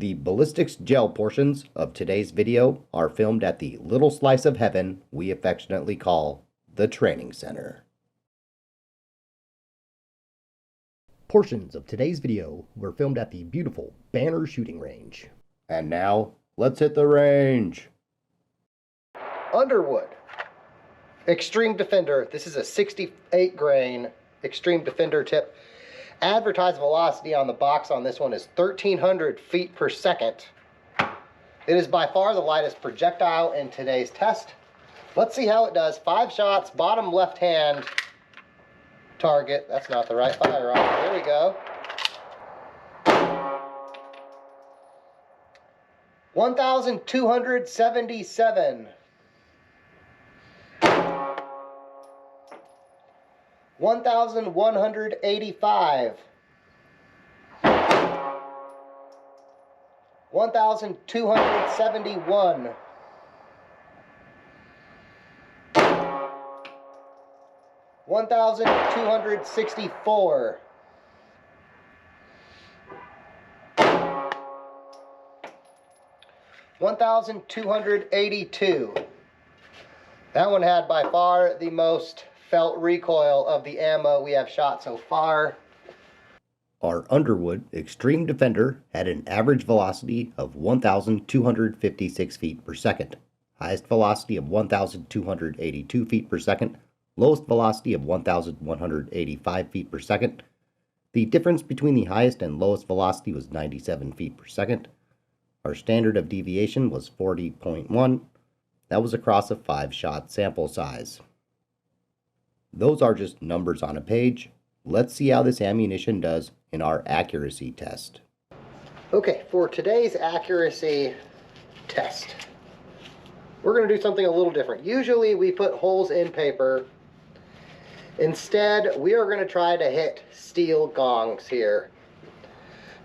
The ballistics gel portions of today's video are filmed at the little slice of heaven we affectionately call the training center. Portions of today's video were filmed at the beautiful Banner shooting range. And now, let's hit the range. Underwood Xtreme Defender. This is a 68 grain Xtreme Defender tip. Advertised velocity on the box on this one is 1,300 feet per second. It is by far the lightest projectile in today's test. Let's see how it does. 5 shots, bottom left hand target. That's not the right fire on. There we go. 1,277. 1,185. 1,271. 1,264. 1,282. That one had by far the most felt recoil of the ammo we have shot so far. Our Underwood Xtreme Defender had an average velocity of 1,256 feet per second, highest velocity of 1,282 feet per second, lowest velocity of 1,185 feet per second. The difference between the highest and lowest velocity was 97 feet per second. Our standard of deviation was 40.1. That was across a 5-shot sample size. Those are just numbers on a page. Let's see how this ammunition does in our accuracy test. Okay, for today's accuracy test, we're going to do something a little different. Usually we put holes in paper. Instead, we are going to try to hit steel gongs here.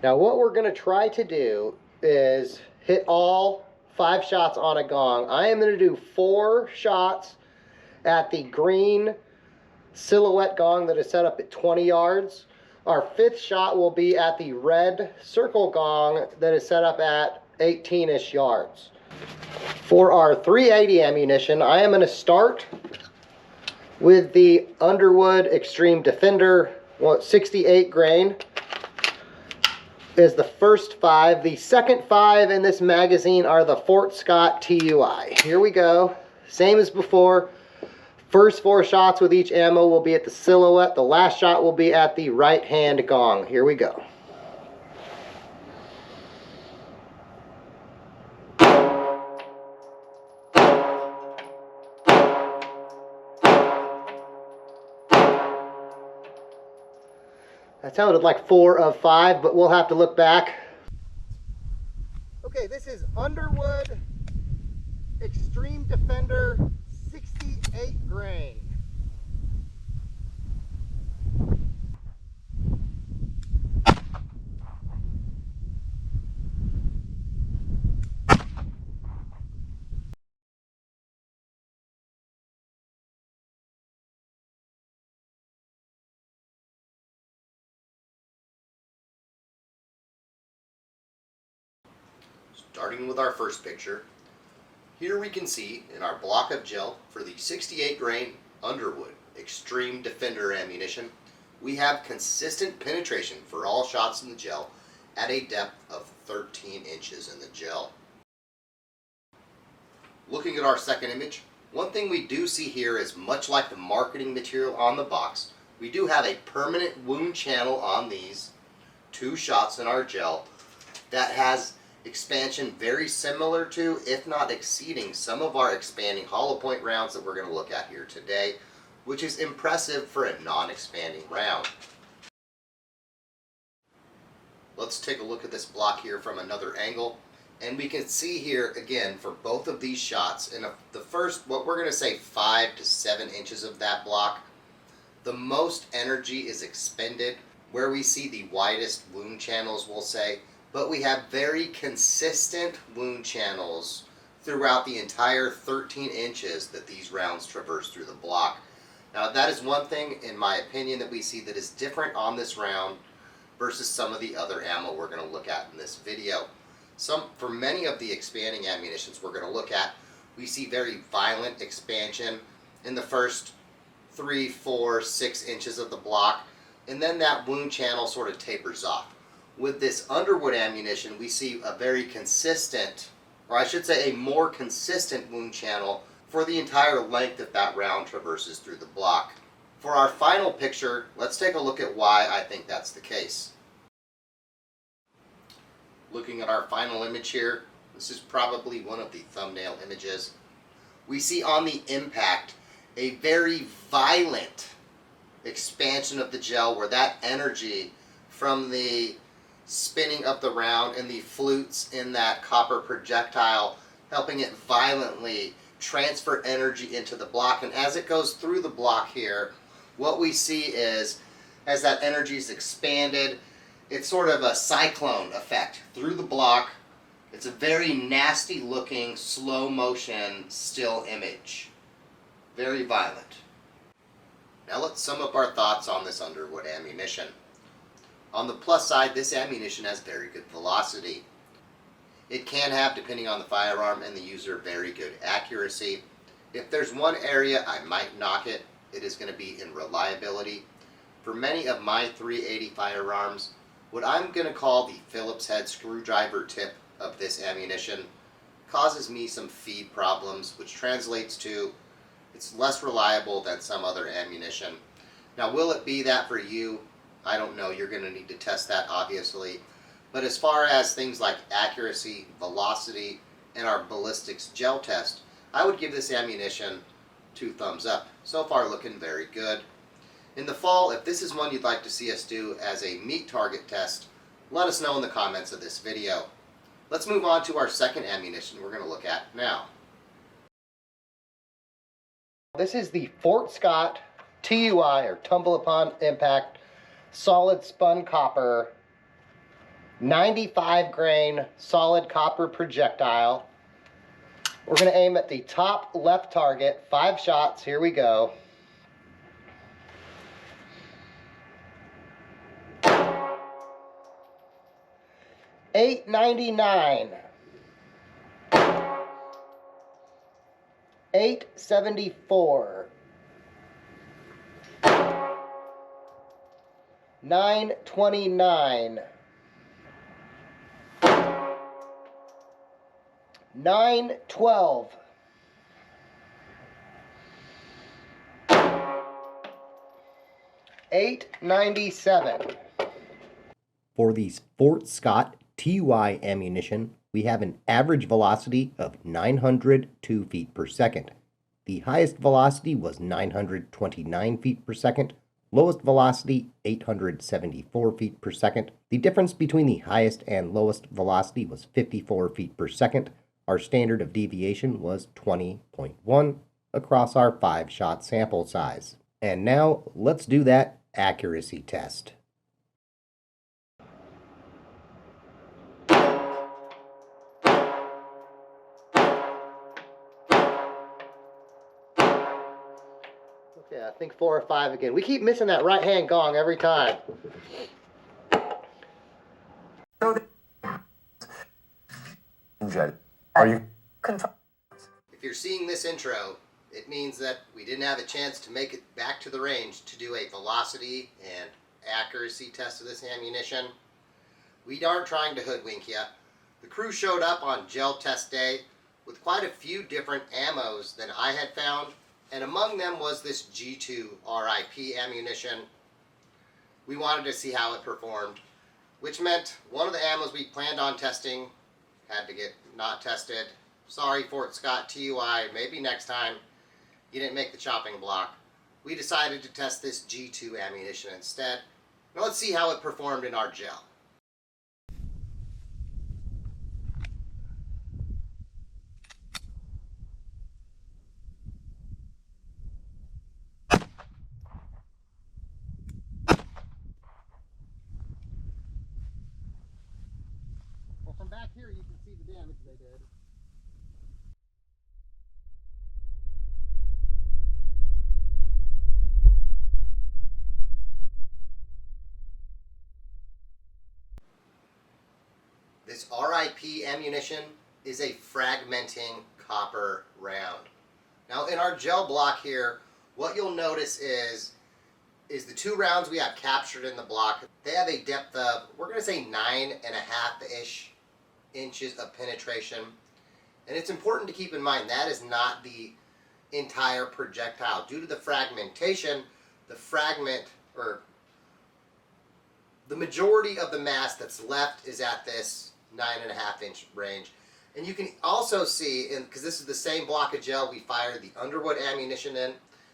Now what we're going to try to do is hit all 5 shots on a gong. I am going to do 4 shots at the green silhouette gong that is set up at 20 yards. Our 5th shot will be at the red circle gong that is set up at 18-ish yards. For our .380 ammunition, I am going to start with the Underwood Xtreme Defender 68 grain. Is the first 5. The second 5 in this magazine are the Scott TUI. Here we go. Same as before. First 4 shots with each ammo will be at the silhouette. The last shot will be at the right hand gong. Here we go. That sounded like 4 of 5, but we'll have to look back. Okay, this is Underwood Xtreme Defender 68 grain. Starting with our first picture, here we can see in our block of gel for the 68 grain Underwood Xtreme Defender ammunition, we have consistent penetration for all shots in the gel at a depth of 13 inches in the gel. Looking at our second image, one thing we do see here is, much like the marketing material on the box, we do have a permanent wound channel on these 2 shots in our gel that has expansion very similar to, if not exceeding, some of our expanding hollow point rounds that we're going to look at here today, which is impressive for a non-expanding round. Let's take a look at this block here from another angle, and we can see here again for both of these shots, in the first, what we're going to say 5 to 7 inches of that block, the most energy is expended where we see the widest wound channels, we'll say, but we have very consistent wound channels throughout the entire 13 inches that these rounds traverse through the block. Now that is one thing, in my opinion, that we see that is different on this round versus some of the other ammo we're going to look at in this video. For many of the expanding ammunitions we're going to look at, we see very violent expansion in the first 3, 4, 6 inches of the block, and then that wound channel sort of tapers off. With this Underwood ammunition, we see a very consistent, or I should say a more consistent wound channel for the entire length that that round traverses through the block. For our final picture, let's take a look at why I think that's the case. Looking at our final image here, this is probably one of the thumbnail images. We see on the impact a very violent expansion of the gel where that energy from the spinning of the round and the flutes in that copper projectile helping it violently transfer energy into the block. And as it goes through the block here, what we see is as that energy is expanded, it's sort of a cyclone effect through the block. It's a very nasty looking slow motion still image. Very violent. Now let's sum up our thoughts on this Underwood ammunition. On the plus side, this ammunition has very good velocity. It can have, depending on the firearm and the user, very good accuracy. If there's one area I might knock it, it is going to be in reliability. For many of my .380 firearms, what I'm going to call the Phillips head screwdriver tip of this ammunition causes me some feed problems, which translates to it's less reliable than some other ammunition. Now, will it be that for you? I don't know. You're going to need to test that, obviously. But as far as things like accuracy, velocity, and our ballistics gel test, I would give this ammunition 2 thumbs up. So far, looking very good. In the fall, if this is one you'd like to see us do as a meat target test, let us know in the comments of this video. Let's move on to our second ammunition we're going to look at now. This is the Fort Scott TUI, or Tumble Upon Impact, solid spun copper, 95 grain solid copper projectile. We're going to aim at the top left target, 5 shots. Here we go. $8.99, $8.74, $9.29, $9.12, $8.97. For these Fort Scott TUI ammunition, we have an average velocity of 902 feet per second. The highest velocity was 929 feet per second, lowest velocity 874 feet per second. The difference between the highest and lowest velocity was 54 feet per second. Our standard of deviation was 20.1 across our 5-shot sample size. And now let's do that accuracy test. Okay, I think 4 or 5 again. We keep missing that right hand gong every time. Are you? If you're seeing this intro, it means that we didn't have a chance to make it back to the range to do a velocity and accuracy test of this ammunition. We aren't trying to hoodwink you. The crew showed up on gel test day with quite a few different ammos than I had found, and among them was this G2 RIP ammunition. We wanted to see how it performed, which meant one of the ammos we planned on testing had to get not tested. Sorry, Fort Scott TUI, maybe next time. You didn't make the chopping block. We decided to test this G2 ammunition instead. Now let's see how it performed in our gel. Well, from back here you can see the damage they did. This RIP ammunition is a fragmenting copper round. Now in our gel block here, what you'll notice is the 2 rounds we have captured in the block, they have a depth of, we're going to say 9.5-ish inches of penetration. And it's important to keep in mind that is not the entire projectile. Due to the fragmentation, the majority of the mass that's left is at this 9.5-inch range. And you can also see, because this is the same block of gel we fired the Underwood ammunition in,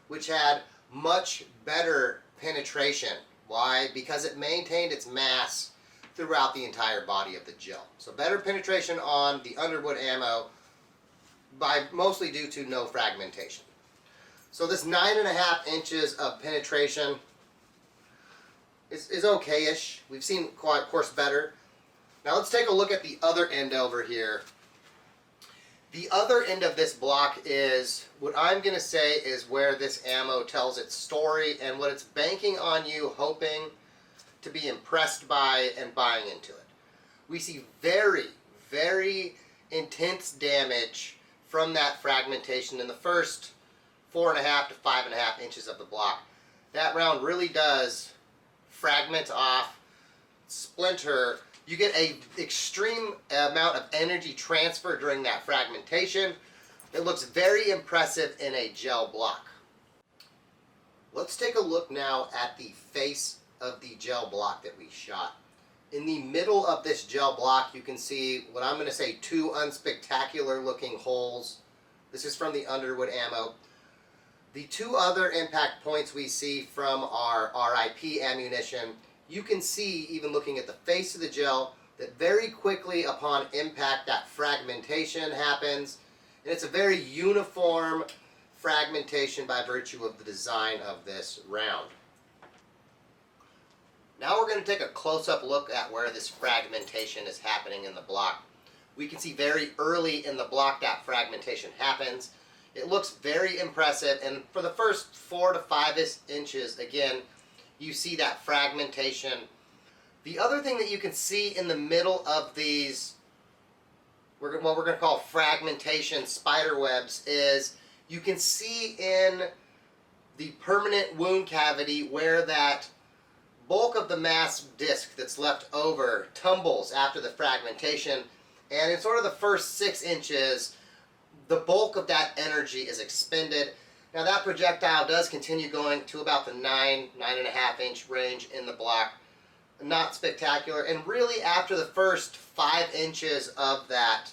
which had much better penetration. Why? Because it maintained its mass throughout the entire body of the gel. So better penetration on the Underwood ammo, mostly due to no fragmentation. So this 9.5 inches of penetration is okay-ish. We've seen, of course, better. Now let's take a look at the other end over here. The other end of this block is what I'm going to say is where this ammo tells its story and what it's banking on you hoping to be impressed by and buying into it. We see very, very intense damage from that fragmentation in the first 4.5 to 5.5 inches of the block. That round really does fragment off, splinter. You get an extreme amount of energy transfer during that fragmentation. It looks very impressive in a gel block. Let's take a look now at the face of the gel block that we shot. In the middle of this gel block, you can see what I'm going to say 2 unspectacular looking holes. This is from the Underwood ammo. The 2 other impact points we see from our RIP ammunition, you can see, even looking at the face of the gel, that very quickly upon impact that fragmentation happens. And it's a very uniform fragmentation by virtue of the design of this round. Now we're going to take a close-up look at where this fragmentation is happening in the block. We can see very early in the block that fragmentation happens. It looks very impressive, and for the first 4 to 5 inches, again, you see that fragmentation. The other thing that you can see in the middle of these, what we're going to call fragmentation spider webs, is you can see in the permanent wound cavity where that bulk of the mass disc that's left over tumbles after the fragmentation, and in sort of the first 6 inches, the bulk of that energy is expended. Now that projectile does continue going to about the 9.5 inch range in the block. Not spectacular, and really after the first 5 inches of that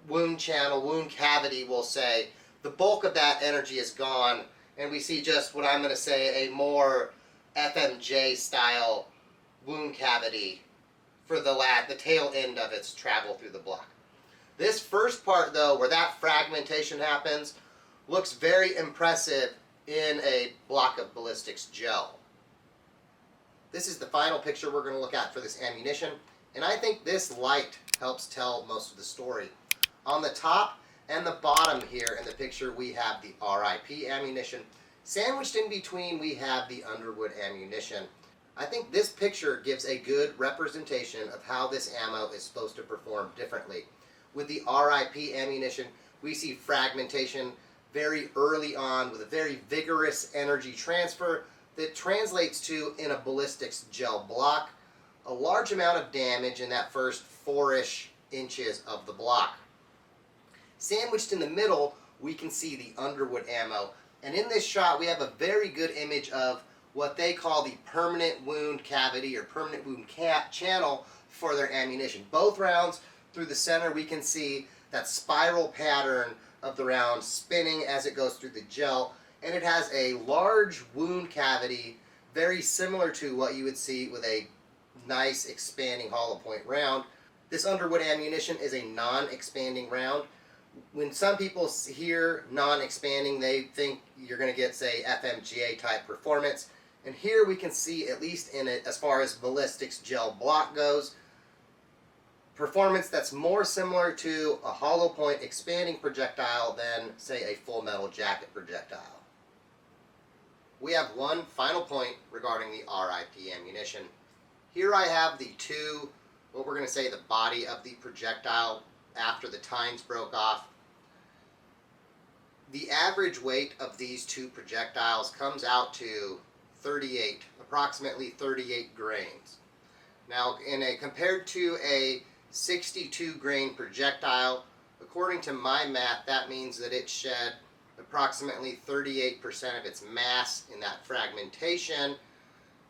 wound channel, wound cavity, we'll say, the bulk of that energy is gone, and we see just what I'm going to say a more FMJ style wound cavity for the tail end of its travel through the block. This first part, though, where that fragmentation happens, looks very impressive in a block of ballistics gel. This is the final picture we're going to look at for this ammunition, and I think this light helps tell most of the story. On the top and the bottom here in the picture, we have the RIP ammunition. Sandwiched in between, we have the Underwood ammunition. I think this picture gives a good representation of how this ammo is supposed to perform differently. With the RIP ammunition, we see fragmentation very early on with a very vigorous energy transfer that translates to, in a ballistics gel block, a large amount of damage in that first 4-ish inches of the block. Sandwiched in the middle, we can see the Underwood ammo. And in this shot, we have a very good image of what they call the permanent wound cavity or permanent wound channel for their ammunition. Both rounds, through the center, we can see that spiral pattern of the round spinning as it goes through the gel, and it has a large wound cavity very similar to what you would see with a nice expanding hollow point round. This Underwood ammunition is a non-expanding round. When some people hear non-expanding, they think you're going to get, say, FMGA type performance, and here we can see, at least in it as far as ballistics gel block goes, performance that's more similar to a hollow point expanding projectile than, say, a full metal jacket projectile. We have one final point regarding the RIP ammunition. Here I have the 2 what we're going to say the body of the projectile after the tines broke off. The average weight of these two projectiles comes out to approximately 38 grains. Now, compared to a 62 grain projectile, according to my math, that means that it shed approximately 38% of its mass in that fragmentation,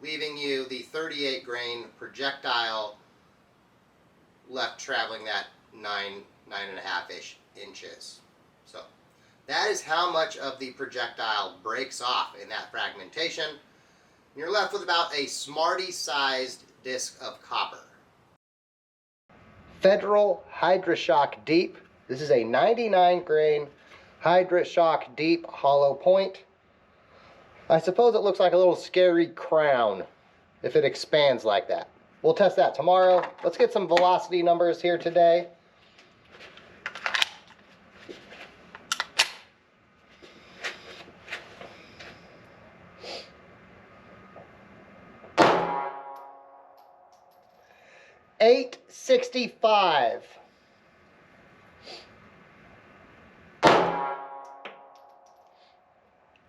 leaving you the 38 grain projectile left traveling that 9.5-ish inches. So that is how much of the projectile breaks off in that fragmentation. You're left with about a Smartie-sized disc of copper. Federal Hydra-Shock Deep. This is a 99 grain Hydra-Shock Deep hollow point. I suppose it looks like a little scary crown if it expands like that. We'll test that tomorrow. Let's get some velocity numbers here today. $865.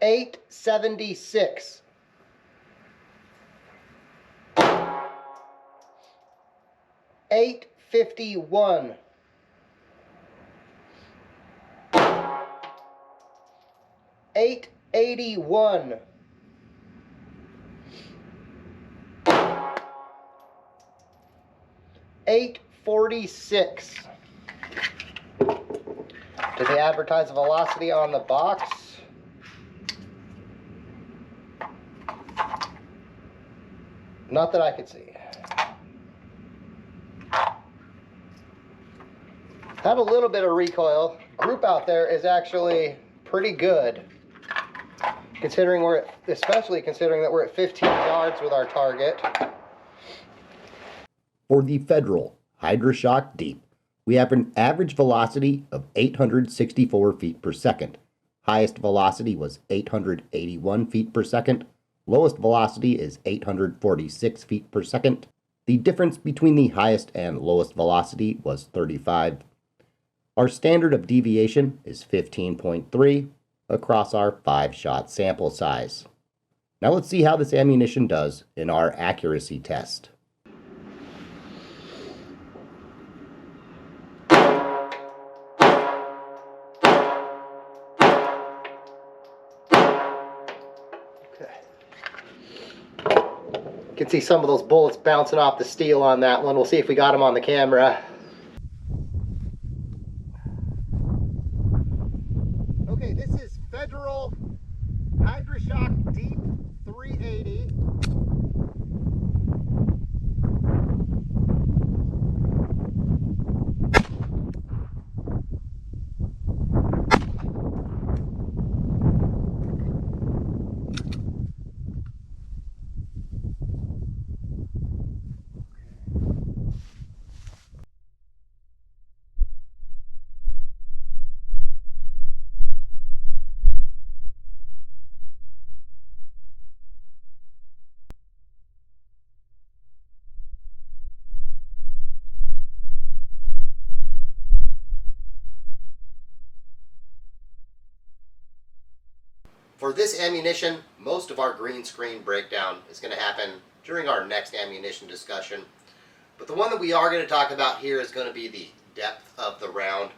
$876. $851. $881. $846. Did they advertise the velocity on the box? Not that I could see. Had a little bit of recoil. Group out there is actually pretty good, considering especially considering that we're at 15 yards with our target. For the Federal Hydra-Shock Deep, we have an average velocity of 864 feet per second. Highest velocity was 881 feet per second. Lowest velocity is 846 feet per second. The difference between the highest and lowest velocity was 35. Our standard of deviation is 15.3 across our 5-shot sample size. Now let's see how this ammunition does in our accuracy test. You can see some of those bullets bouncing off the steel on that one. We'll see if we got them on the camera. Okay, this is Federal Hydra-Shock Deep 380. For this ammunition, most of our green screen breakdown is going to happen during our next ammunition discussion. But the one that we are going to talk about here is going to be the depth of the round.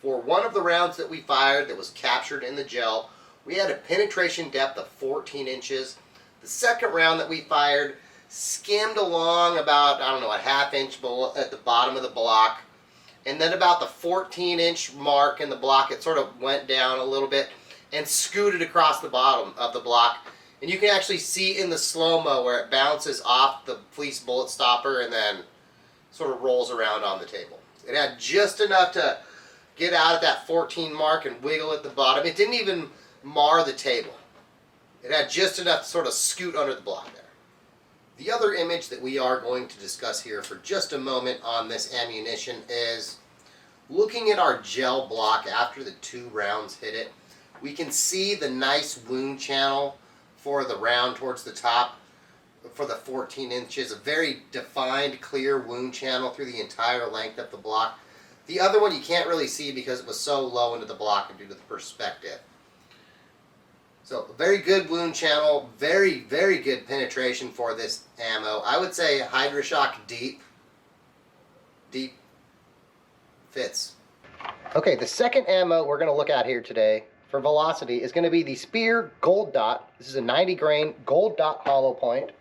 For one of the rounds that we fired that was captured in the gel, we had a penetration depth of 14 inches. The second round that we fired skimmed along about, I don't know, a ½ inch below, at the bottom of the block. And then about the 14-inch mark in the block, it sort of went down a little bit and scooted across the bottom of the block. And you can actually see in the slow-mo where it bounces off the fleece bullet stopper and then sort of rolls around on the table. It had just enough to get out at that 14 mark and wiggle at the bottom. It didn't even mar the table. It had just enough to sort of scoot under the block there. The other image that we are going to discuss here for just a moment on this ammunition is looking at our gel block after the 2 rounds hit it. We can see the nice wound channel for the round towards the top. for the 14 inches, a very defined, clear wound channel through the entire length of the block. The other one you can't really see because it was so low into the block and due to the perspective. So a very good wound channel, very, very good penetration for this ammo. I would say Hydra-Shock Deep fits. Okay, the second ammo we're going to look at here today for velocity is going to be the Spear Gold Dot. This is a 90 grain Gold Dot hollow point.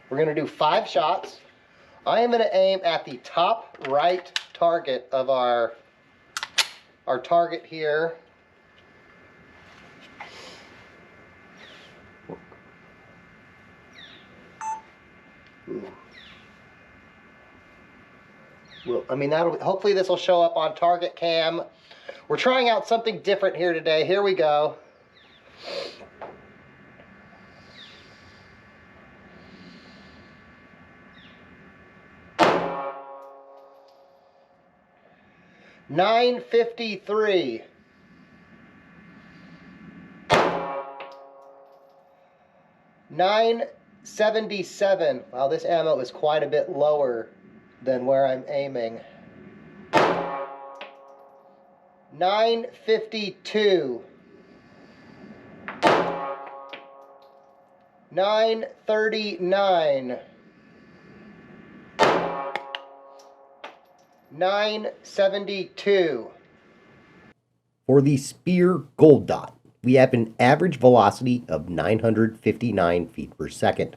We're going to do 5 shots. I am going to aim at the top right target of our target here. Ooh. Well, I mean, hopefully this will show up on target cam. We're trying out something different here today. Here we go. $9.53. $9.77. Wow, this ammo is quite a bit lower than where I'm aiming. $9.52. $9.39. $9.72. For the Spear Gold Dot, we have an average velocity of 959 feet per second.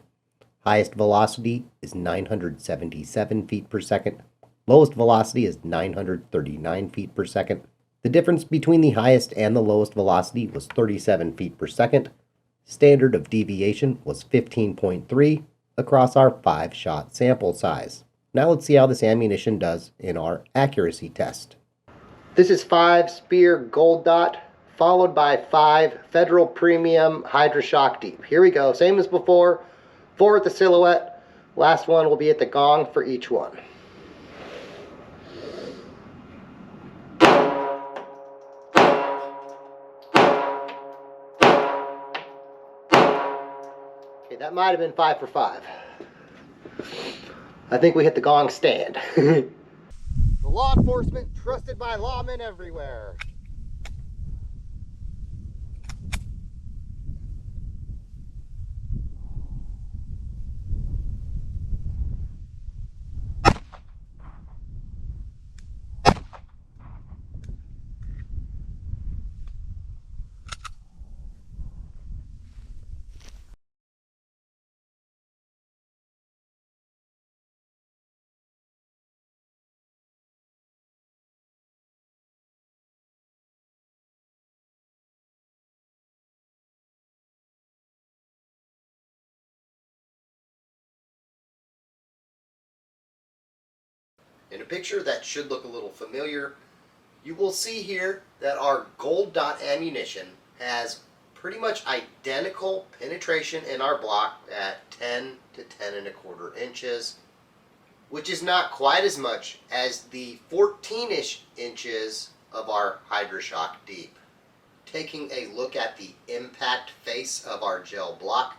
Highest velocity is 977 feet per second. Lowest velocity is 939 feet per second. The difference between the highest and the lowest velocity was 37 feet per second. Standard of deviation was 15.3 across our 5-shot sample size. Now let's see how this ammunition does in our accuracy test. This is 5 Spear Gold Dot, followed by 5 Federal Premium Hydra-Shock Deep. Here we go, same as before. 4 at the silhouette. Last one will be at the gong for each one. Okay, that might have been 5 for 5. I think we hit the gong stand. The law enforcement trusted by lawmen everywhere. In a picture that should look a little familiar, you will see here that our Gold Dot ammunition has pretty much identical penetration in our block at 10 to 10.25 inches, which is not quite as much as the 14-ish inches of our Hydra-Shock Deep. Taking a look at the impact face of our gel block,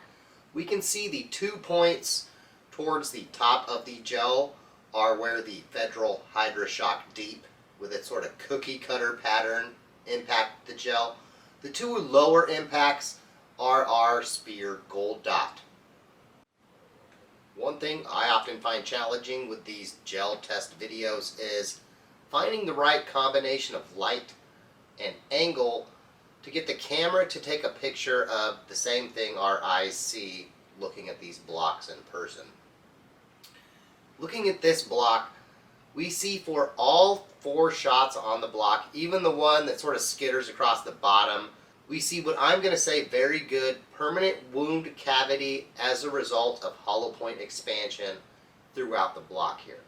we can see the 2 points towards the top of the gel are where the Federal Hydra-Shock Deep with its sort of cookie cutter pattern impact the gel. The 2 lower impacts are our Spear Gold Dot. One thing I often find challenging with these gel test videos is finding the right combination of light and angle to get the camera to take a picture of the same thing our eyes see looking at these blocks in person. Looking at this block, we see for all 4 shots on the block, even the one that sort of skitters across the bottom, we see what I'm going to say very good permanent wound cavity as a result of hollow point expansion throughout the block here.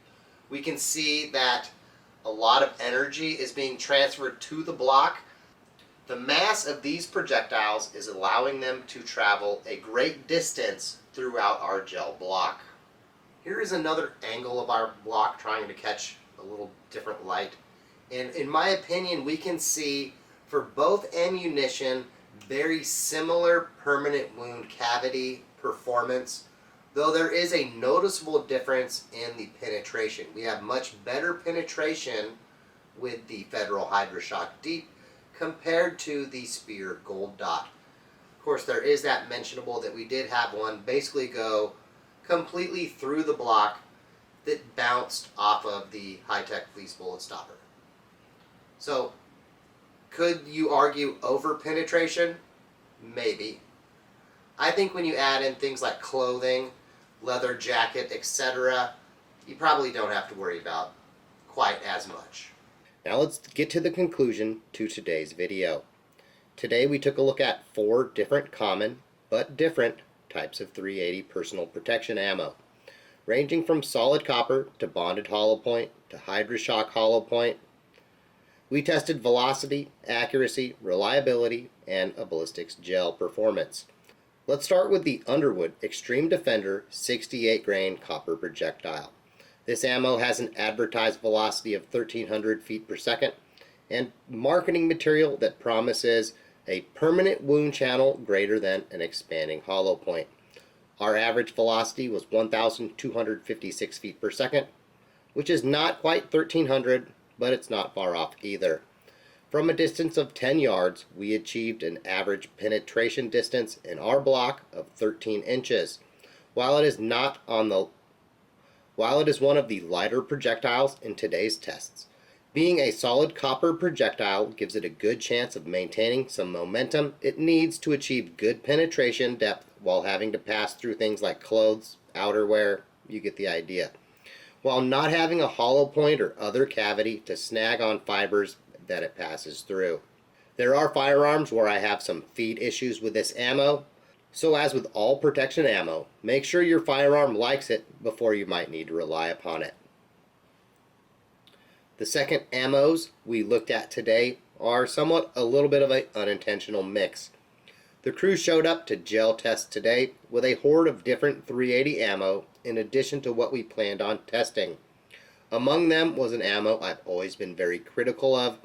We can see that a lot of energy is being transferred to the block. The mass of these projectiles is allowing them to travel a great distance throughout our gel block. Here is another angle of our block trying to catch a little different light. And in my opinion, we can see for both ammunition very similar permanent wound cavity performance. though there is a noticeable difference in the penetration. We have much better penetration with the Federal Hydra-Shock Deep compared to the Spear Gold Dot. Of course, there is that mentionable that we did have one basically go completely through the block that bounced off of the high-tech fleece bullet stopper. So, could you argue over penetration? Maybe. I think when you add in things like clothing, leather jacket, etc., you probably don't have to worry about quite as much. Now let's get to the conclusion to today's video. Today we took a look at 4 different common but different types of 380 personal protection ammo, ranging from solid copper to bonded hollow point to Hydra-Shock hollow point. We tested velocity, accuracy, reliability, and a ballistics gel performance. Let's start with the Underwood Xtreme Defender 68 grain copper projectile. This ammo has an advertised velocity of 1300 feet per second and marketing material that promises a permanent wound channel greater than an expanding hollow point. Our average velocity was 1,256 feet per second, which is not quite 1300, but it's not far off either. From a distance of 10 yards, we achieved an average penetration distance in our block of 13 inches. While it is one of the lighter projectiles in today's tests, being a solid copper projectile gives it a good chance of maintaining some momentum it needs to achieve good penetration depth while having to pass through things like clothes, outerwear, you get the idea, while not having a hollow point or other cavity to snag on fibers that it passes through. There are firearms where I have some feed issues with this ammo, so as with all protection ammo, make sure your firearm likes it before you might need to rely upon it. The second ammos we looked at today are somewhat a little bit of an unintentional mix. The crew showed up to gel test today with a horde of different 380 ammo in addition to what we planned on testing. Among them was an ammo I've always been very critical of,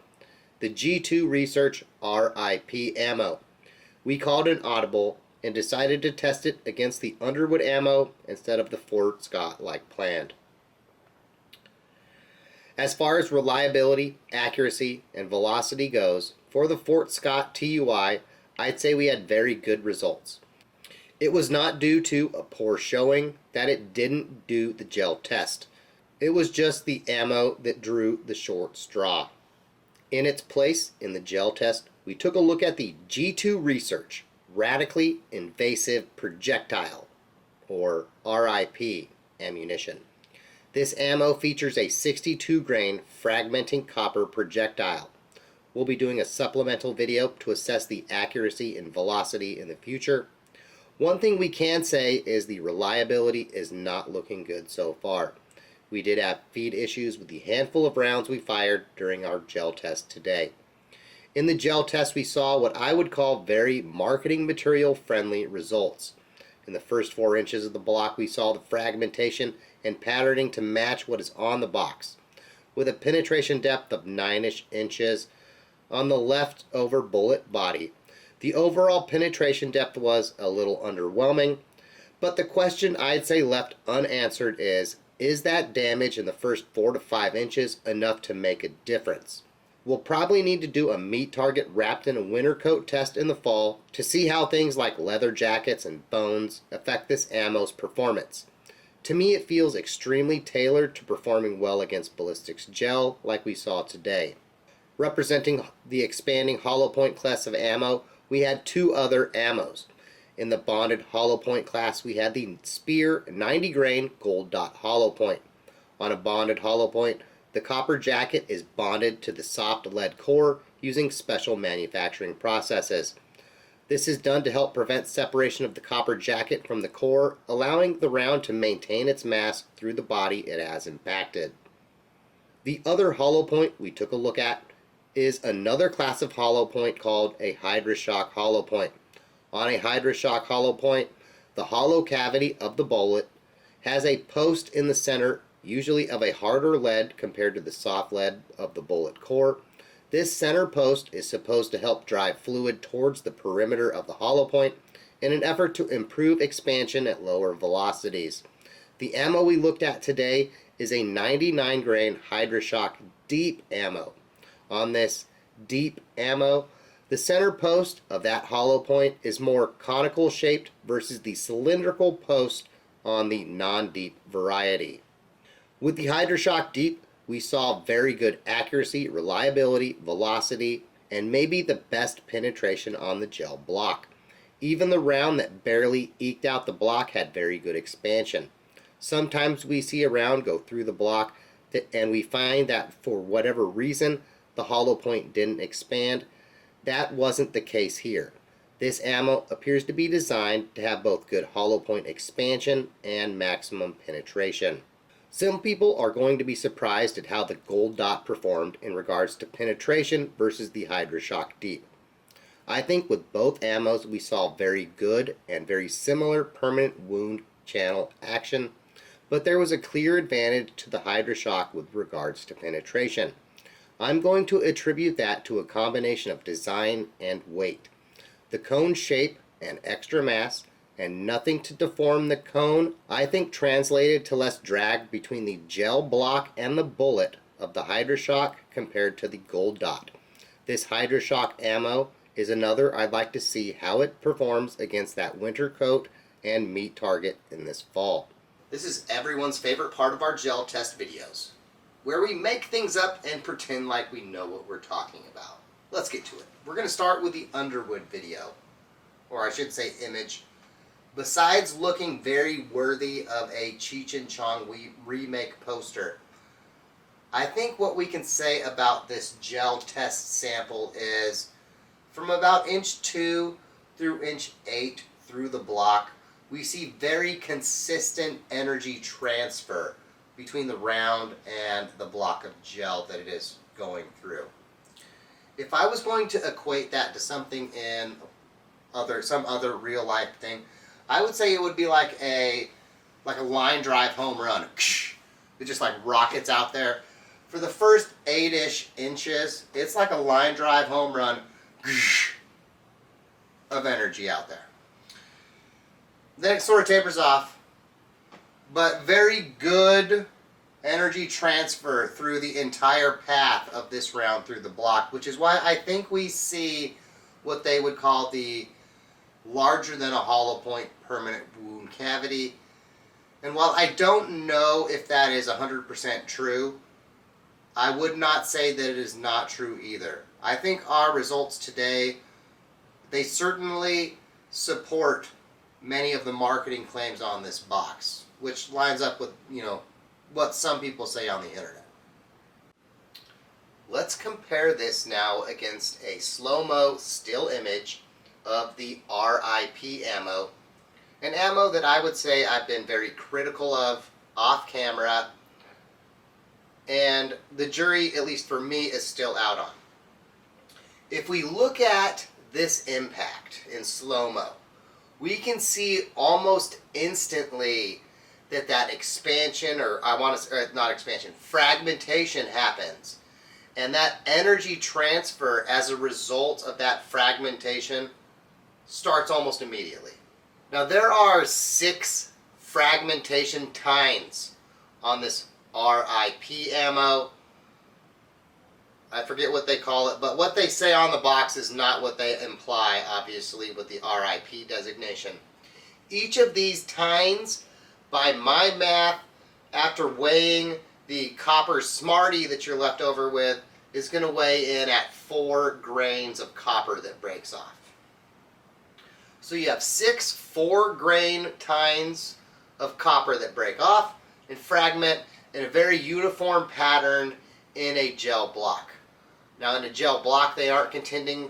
the G2 Research RIP ammo. We called an audible and decided to test it against the Underwood ammo instead of the Fort Scott like planned. As far as reliability, accuracy, and velocity goes, for the Fort Scott TUI, I'd say we had very good results. It was not due to a poor showing that it didn't do the gel test. It was just the ammo that drew the short straw. In its place in the gel test, we took a look at the G2 Research Radically Invasive Projectile, or RIP, ammunition. This ammo features a 62 grain fragmenting copper projectile. We'll be doing a supplemental video to assess the accuracy and velocity in the future. One thing we can say is the reliability is not looking good so far. We did have feed issues with the handful of rounds we fired during our gel test today. In the gel test, we saw what I would call very marketing material friendly results. In the first 4 inches of the block, we saw the fragmentation and patterning to match what is on the box, with a penetration depth of 9-ish inches on the leftover bullet body. The overall penetration depth was a little underwhelming, but the question I'd say left unanswered is that damage in the first 4 to 5 inches enough to make a difference? We'll probably need to do a meat target wrapped in a winter coat test in the fall to see how things like leather jackets and bones affect this ammo's performance. To me, it feels extremely tailored to performing well against ballistics gel like we saw today. Representing the expanding hollow point class of ammo, we had 2 other ammos. In the bonded hollow point class, we had the Spear 90 grain gold dot hollow point. On a bonded hollow point, the copper jacket is bonded to the soft lead core using special manufacturing processes. This is done to help prevent separation of the copper jacket from the core, allowing the round to maintain its mass through the body it has impacted. The other hollow point we took a look at is another class of hollow point called a Hydra-Shock hollow point. On a Hydra-Shock hollow point, the hollow cavity of the bullet has a post in the center, usually of a harder lead compared to the soft lead of the bullet core. This center post is supposed to help drive fluid towards the perimeter of the hollow point in an effort to improve expansion at lower velocities. The ammo we looked at today is a 99 grain Hydra-Shock Deep ammo. On this deep ammo, the center post of that hollow point is more conical shaped versus the cylindrical post on the non-deep variety. With the Hydra-Shock Deep, we saw very good accuracy, reliability, velocity, and maybe the best penetration on the gel block. Even the round that barely eked out the block had very good expansion. Sometimes we see a round go through the block and we find that for whatever reason the hollow point didn't expand. That wasn't the case here. This ammo appears to be designed to have both good hollow point expansion and maximum penetration. Some people are going to be surprised at how the gold dot performed in regards to penetration versus the Hydra-Shock Deep. I think with both ammos we saw very good and very similar permanent wound channel action, but there was a clear advantage to the Hydra-Shock with regards to penetration. I'm going to attribute that to a combination of design and weight. The cone shape and extra mass and nothing to deform the cone, I think translated to less drag between the gel block and the bullet of the Hydra-Shock compared to the gold dot. This Hydra-Shock ammo is another I'd like to see how it performs against that winter coat and meat target in this fall. This is everyone's favorite part of our gel test videos, where we make things up and pretend like we know what we're talking about. Let's get to it. We're going to start with the Underwood video, or I should say image. Besides looking very worthy of a Cheech and Chong remake poster, I think what we can say about this gel test sample is from about inch 2 through inch 8 through the block, we see very consistent energy transfer between the round and the block of gel that it is going through. If I was going to equate that to something in some other real life thing, I would say it would be like a line drive home run. It just like rockets out there. For the first 8-ish inches, it's like a line drive home run of energy out there. Then it sort of tapers off, but very good energy transfer through the entire path of this round through the block, which is why I think we see what they would call the larger than a hollow point permanent wound cavity. And while I don't know if that is 100% true, I would not say that it is not true either. I think our results today, they certainly support many of the marketing claims on this box, which lines up with, what some people say on the internet. Let's compare this now against a slow-mo still image of the RIP ammo, an ammo that I would say I've been very critical of off camera, and the jury, at least for me, is still out on. If we look at this impact in slow-mo, we can see almost instantly that expansion, fragmentation happens. And that energy transfer as a result of that fragmentation starts almost immediately. Now there are 6 fragmentation tines on this RIP ammo. I forget what they call it, but what they say on the box is not what they imply, obviously, with the RIP designation. Each of these tines, by my math, after weighing the copper Smartie that you're left over with, is going to weigh in at 4 grains of copper that breaks off. So you have 6 4-grain tines of copper that break off and fragment in a very uniform pattern in a gel block. Now in a gel block they aren't contending,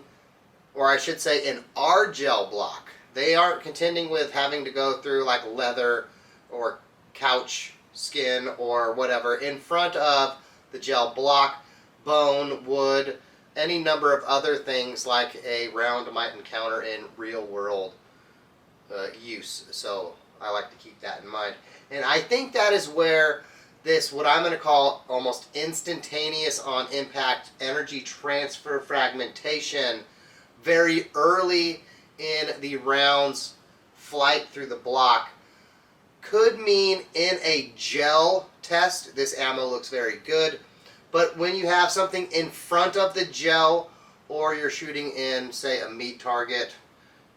or I should say in our gel block, they aren't contending with having to go through like leather or couch skin or whatever in front of the gel block, bone, wood, any number of other things like a round might encounter in real world use. So I like to keep that in mind. And I think that is where this, what I'm going to call almost instantaneous on impact energy transfer fragmentation, very early in the round's flight through the block could mean in a gel test, this ammo looks very good. But when you have something in front of the gel, or you're shooting in, say, a meat target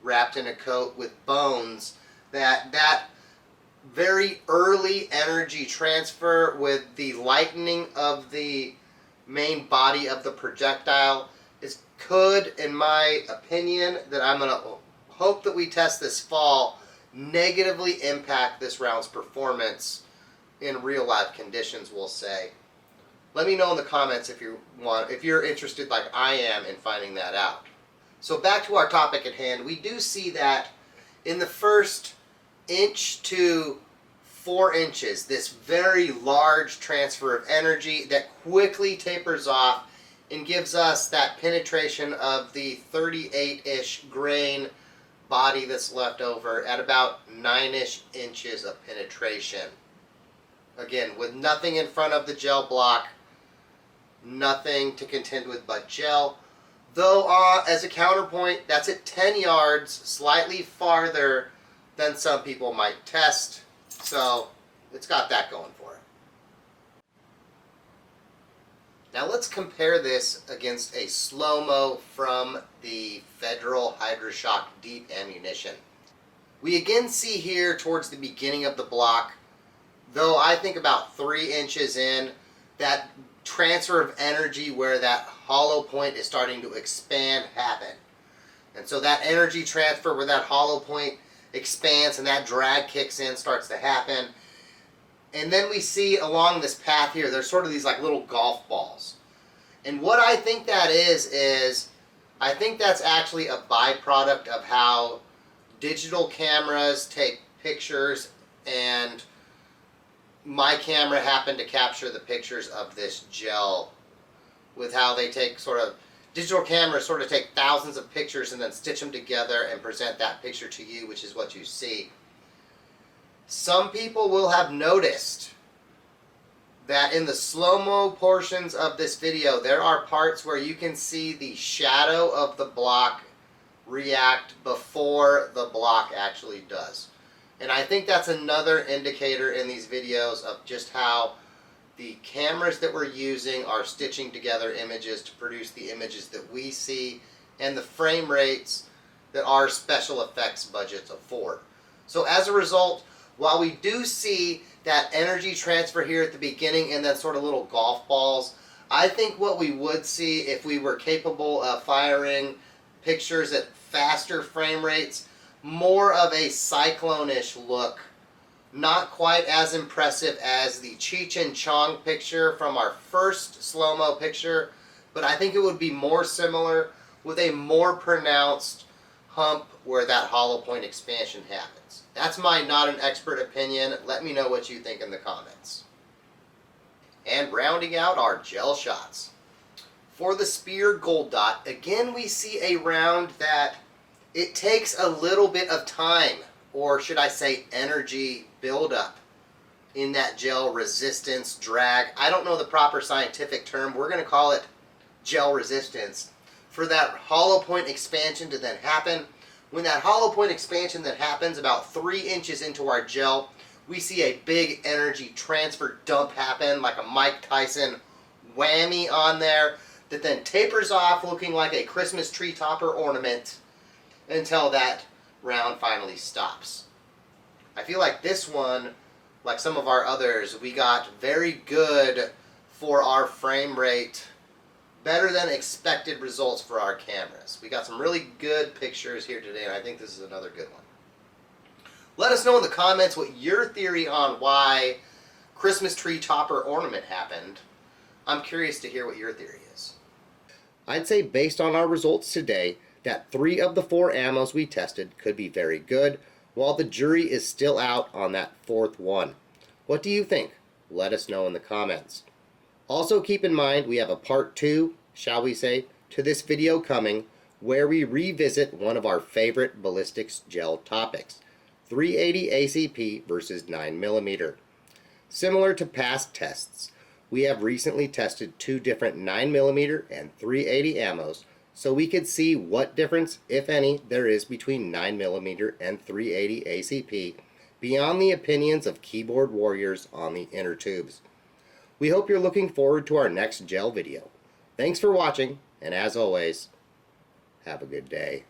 wrapped in a coat with bones, that very early energy transfer with the lightening of the main body of the projectile could, in my opinion, that I'm going to hope that we test this fall, negatively impact this round's performance in real life conditions, we'll say. Let me know in the comments if you're interested like I am in finding that out. So back to our topic at hand, we do see that in the first inch to 4 inches, this very large transfer of energy that quickly tapers off and gives us that penetration of the 38-ish grain body that's left over at about 9-ish inches of penetration. Again, with nothing in front of the gel block, nothing to contend with but gel. Though, as a counterpoint, that's at 10 yards, slightly farther than some people might test. So, it's got that going for it. Now let's compare this against a slow-mo from the Federal Hydra-Shock Deep ammunition. We again see here towards the beginning of the block, though I think about 3 inches in, that transfer of energy where that hollow point is starting to expand happen. And so that energy transfer where that hollow point expands and that drag kicks in starts to happen. And then we see along this path here, there's sort of these like little golf balls. And what I think that is I think that's actually a byproduct of how digital cameras take pictures, and my camera happened to capture the pictures of this gel with how they take digital cameras sort of take thousands of pictures and then stitch them together and present that picture to you, which is what you see. Some people will have noticed that in the slow-mo portions of this video, there are parts where you can see the shadow of the block react before the block actually does. And I think that's another indicator in these videos of just how the cameras that we're using are stitching together images to produce the images that we see and the frame rates that our special effects budgets afford. So as a result, while we do see that energy transfer here at the beginning and then sort of little golf balls, I think what we would see if we were capable of firing pictures at faster frame rates, more of a cyclone-ish look. Not quite as impressive as the Cheech and Chong picture from our first slow-mo picture, but I think it would be more similar with a more pronounced hump where that hollow point expansion happens. That's my not an expert opinion. Let me know what you think in the comments. And rounding out our gel shots. For the Spear Gold Dot, again we see a round that it takes a little bit of time, or should I say energy buildup in that gel resistance drag. I don't know the proper scientific term. We're going to call it gel resistance. For that hollow point expansion to then happen. When that hollow point expansion then happens about 3 inches into our gel, we see a big energy transfer dump happen, like a Mike Tyson whammy on there, that then tapers off looking like a Christmas tree topper ornament until that round finally stops. I feel like this one, like some of our others, we got very good for our frame rate, better than expected results for our cameras. We got some really good pictures here today, and I think this is another good one. Let us know in the comments what your theory on why Christmas tree topper ornament happened. I'm curious to hear what your theory is. I'd say based on our results today, that 3 of the 4 ammos we tested could be very good, while the jury is still out on that 4th one. What do you think? Let us know in the comments. Also keep in mind we have a part 2, shall we say, to this video coming, where we revisit one of our favorite ballistics gel topics, 380 ACP versus 9mm. Similar to past tests, we have recently tested 2 different 9mm and 380 ammos so we could see what difference, if any, there is between 9mm and 380 ACP beyond the opinions of keyboard warriors on the inner tubes. We hope you're looking forward to our next gel video. Thanks for watching, and as always, have a good day.